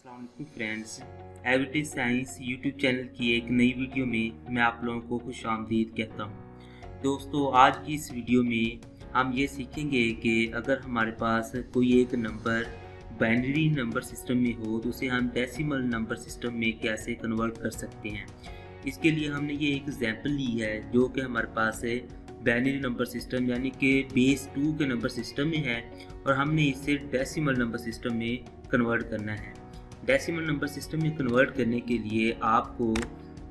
अस्सलाम वालेकुम friends, average science YouTube channel की एक नई वीडियो में मैं आप लोगों को खुशामदीद कहता हूँ। दोस्तों, आज की इस वीडियो में हम ये सीखेंगे कि अगर हमारे पास कोई एक नंबर बाइनरी नंबर सिस्टम में हो तो उसे हम डेसिमल नंबर सिस्टम में कैसे कन्वर्ट कर सकते हैं। इसके लिए हमने ये एक एग्जांपल ली है जो कि हमारे पास है बाइनरी नंबर सिस्टम यानी कि बेस 2 के नंबर सिस्टम में है और हमने इसे डेसिमल नंबर सिस्टम में कन्वर्ट करना है। डेसिमल नंबर सिस्टम में कन्वर्ट करने के लिए आपको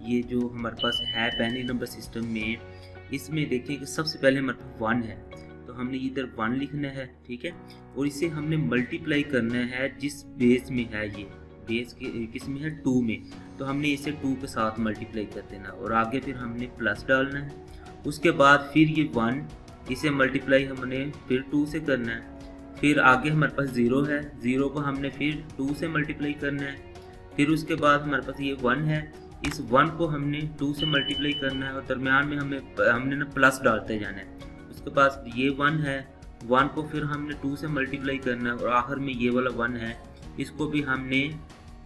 ये जो हमारे पास है बाइनरी नंबर सिस्टम में, इसमें देखें कि सबसे पहले हमारे पास 1 है तो हमने इधर 1 लिखना है, ठीक है। और इसे हमने मल्टीप्लाई करना है जिस बेस में है, ये बेस के किस में है 2 में, तो हमने इसे 2 के साथ मल्टीप्लाई कर देना और आगे फिर हमने प्लस डालना है। उसके बाद फिर ये 1 इसे मल्टीप्लाई हमने फिर 2 से करना है। फिर आगे हमारे पास 0 है, 0 को हमने फिर 2 से मल्टीप्लाई करना है। फिर उसके बाद हमारे पास ये 1 है, इस 1 को हमने 2 से मल्टीप्लाई करना है और दरमियान में हमने ना प्लस डालते जाना है। उसके बाद ये 1 है, 1 को फिर हमने 2 से मल्टीप्लाई करना है और आखिर में ये वाला 1 है, इसको भी हमने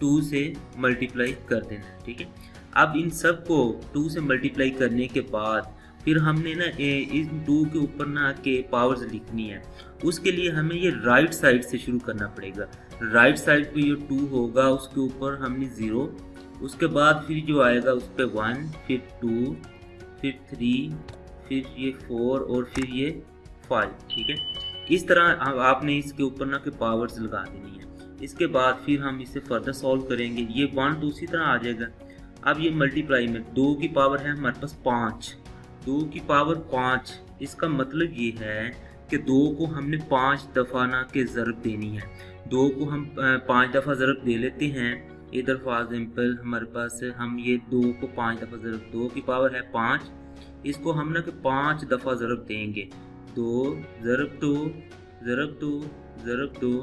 2 से मल्टीप्लाई कर देना है, ठीक है। अब इन सब को 2 से मल्टीप्लाई करने के बाद फिर हमने ना इन 2 के ऊपर ना के पावर्स लिखनी है। उसके लिए हमें ये राइट साइड से शुरू करना पड़ेगा। राइट साइड पे ये 2 होगा, उसके ऊपर हमने 0, उसके बाद फिर जो आएगा उस पर 1, फिर 2, फिर 3, फिर ये 4 और फिर ये 5, ठीक है। इस तरह आपने इसके ऊपर ना के पावर्स लगा देनी है। इसके बाद फिर हम इसे फर्दर सॉल्व करेंगे। ये 1 तो उसी तरह आ जाएगा। अब ये मल्टीप्लाई में 2 की पावर है हमारे पास 5, 2 की पावर 5, इसका मतलब ये है कि 2 को हमने 5 दफ़ा ना के ज़रब देनी है। 2 को हम 5 दफ़ा ज़रब दे लेते हैं। इधर फॉर एग्जाम्पल हमारे पास हम ये 2 को 5 दफ़ा ज़रब, 2 की पावर है 5, इसको हम ना कि 5 दफ़ा ज़रब देंगे। 2 ज़रब 2 ज़रब 2 ज़रब 2,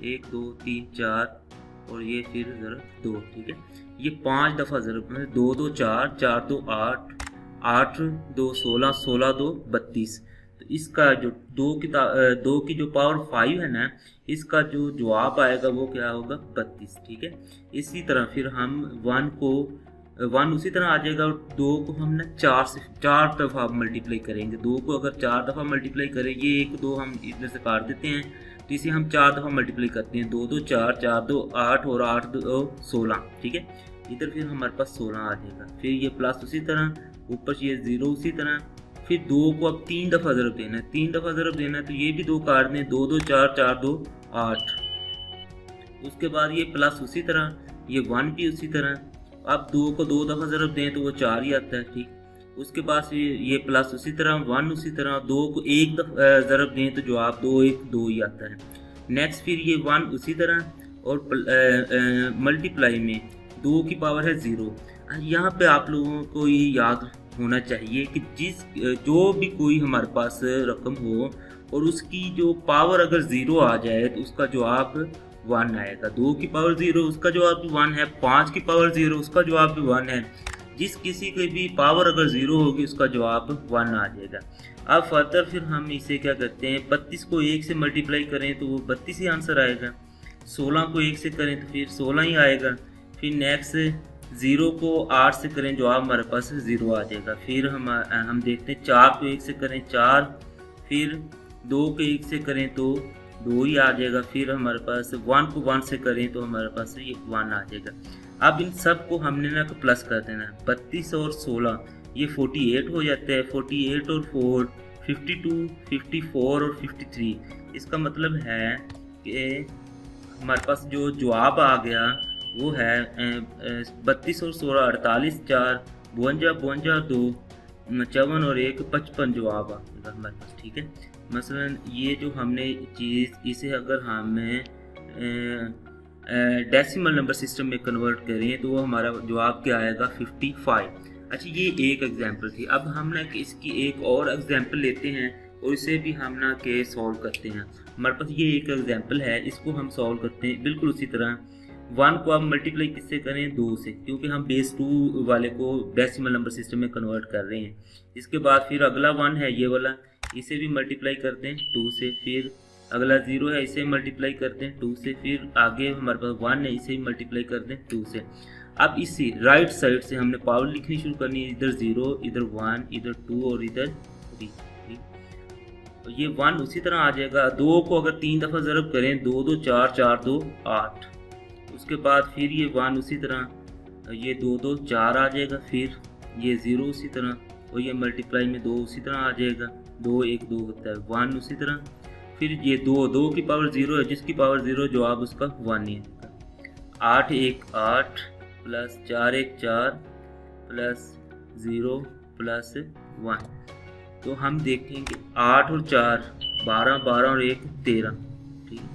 1 2 3 4 और ये फिर ज़रब 2, ठीक है। ये 5 दफ़ा ज़रब, मतलब 2 2 4, 4 2 8, 8 2 16, 16 2 32। तो इसका जो 2 की जो पावर 5 है ना, इसका जो जवाब आएगा वो क्या होगा 32, ठीक है। इसी तरह फिर हम 1 उसी तरह आ जाएगा और 2 को हम ना 4 दफ़ा मल्टीप्लाई करेंगे। 2 को अगर 4 दफ़ा मल्टीप्लाई करें, ये 1 2 हम इधर से काट देते हैं तो इसे हम 4 दफ़ा मल्टीप्लाई करते हैं। 2 2 4, 4 2 8 और 8 2 16, ठीक है। इधर फिर हमारे पास 16 आ जाएगा। फिर ये प्लस उसी तरह, ऊपर ये 0 उसी तरह। फिर 2 को अब 3 दफ़ा ज़रब देना है, 3 दफ़ा ज़रब देना है तो ये भी 2 काट दें, 2 2 4, 4 2 8। उसके बाद ये प्लस उसी तरह, ये 1 भी उसी तरह। अब 2 को 2 दफ़ा ज़रब दें तो वो 4 ही आता है, ठीक। उसके बाद ये प्लस उसी तरह, 1 उसी तरह। 2 को 1 दफ़ा ज़रब दें तो जवाब 2 1 2 ही आता है। नेक्स्ट फिर ये 1 उसी तरह और मल्टीप्लाई में 2 की पावर है 0। यहाँ पे आप लोगों को ये याद होना चाहिए कि जो भी कोई हमारे पास रकम हो और उसकी जो पावर अगर 0 आ जाए तो उसका जवाब 1 आएगा। 2 की पावर 0 उसका जवाब भी 1 है, 5 की पावर 0 उसका जवाब भी 1 है। जिस किसी की भी पावर अगर 0 होगी उसका जवाब 1 आ जाएगा। अब फर्दर फिर हम इसे क्या करते हैं, 32 को 1 से मल्टीप्लाई करें तो वो 32 ही आंसर आएगा। 16 को 1 से करें तो फिर 16 ही आएगा। फिर नेक्स्ट 0 को 8 से करें, जवाब हमारे पास 0 आ जाएगा। फिर हम देखते हैं 4 को 1 से करें 4, फिर 2 को 1 से करें तो 2 ही आ जाएगा। फिर हमारे पास 1 को 1 से करें तो हमारे पास ये 1 आ जाएगा। अब इन सब को हमने ना प्लस कर देना है। 32 और 16 ये 48 हो जाता है। 48 और 4 52, 54 और 53। इसका मतलब है कि हमारे पास जो जवाब आ गया वो है 32 और 16 48, 4 52, 52 2 54 और 1 55 जवाब आ गया हमारे पास, ठीक है। मसलन ये जो हमने चीज़, इसे अगर हमें डेसिमल नंबर सिस्टम में कन्वर्ट करें तो वो हमारा जवाब क्या आएगा 55। अच्छा, ये एक एग्जांपल थी। अब हम ना इसकी एक और एग्जांपल लेते हैं और इसे भी हम ना के सॉल्व करते हैं। हमारे पास ये एक एग्जांपल है, इसको हम सॉल्व करते हैं बिल्कुल उसी तरह। 1 को आप मल्टीप्लाई किससे करें 2 से, क्योंकि हम बेस 2 वाले को डेसिमल नंबर सिस्टम में कन्वर्ट कर रहे हैं। इसके बाद फिर अगला 1 है ये वाला, इसे भी मल्टीप्लाई करते हैं 2 से। फिर अगला 0 है, इसे मल्टीप्लाई करते हैं 2 से। फिर आगे हमारे पास 1 है, इसे मल्टीप्लाई करते हैं 2 से। अब इसी राइट साइड से हमने पावर लिखनी शुरू करनी है, इधर 0, इधर 1, इधर 2 और इधर 3। ये 1 उसी तरह आ जाएगा। 2 को अगर 3 दफ़ा ज़रब करें, 2 2 4, 4 2 8। उसके बाद फिर ये 1 उसी तरह, ये 2 2 4 आ जाएगा। फिर ये 0 उसी तरह, और ये मल्टीप्लाई में 2 उसी तरह आ जाएगा। 2 1 2 होता है, 1 उसी तरह। फिर ये 2 की पावर 0 है, जिसकी पावर 0 जवाब उसका 1 ही है। 8 1 8 प्लस 4 1 4 प्लस 0 प्लस 1। तो हम देखेंगे 8 और 4 12, 12 और 1 13। ठीक है।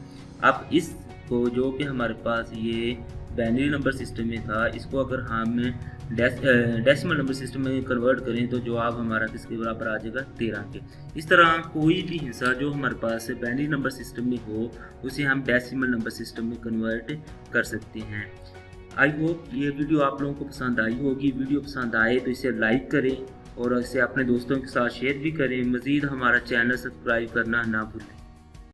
अब इसको जो कि हमारे पास ये बाइनरी नंबर सिस्टम में था, इसको अगर हम डेसिमल नंबर सिस्टम में कन्वर्ट करें तो जवाब हमारा किसके बराबर आ जाएगा, 13 के। इस तरह कोई भी हिस्सा जो हमारे पास बाइनरी नंबर सिस्टम में हो, उसे हम डेसिमल नंबर सिस्टम में कन्वर्ट कर सकते हैं। आई होप ये वीडियो आप लोगों को पसंद आई होगी। वीडियो पसंद आए तो इसे लाइक करें और इसे अपने दोस्तों के साथ शेयर भी करें। मज़ीद हमारा चैनल सब्सक्राइब करना ना भूलें।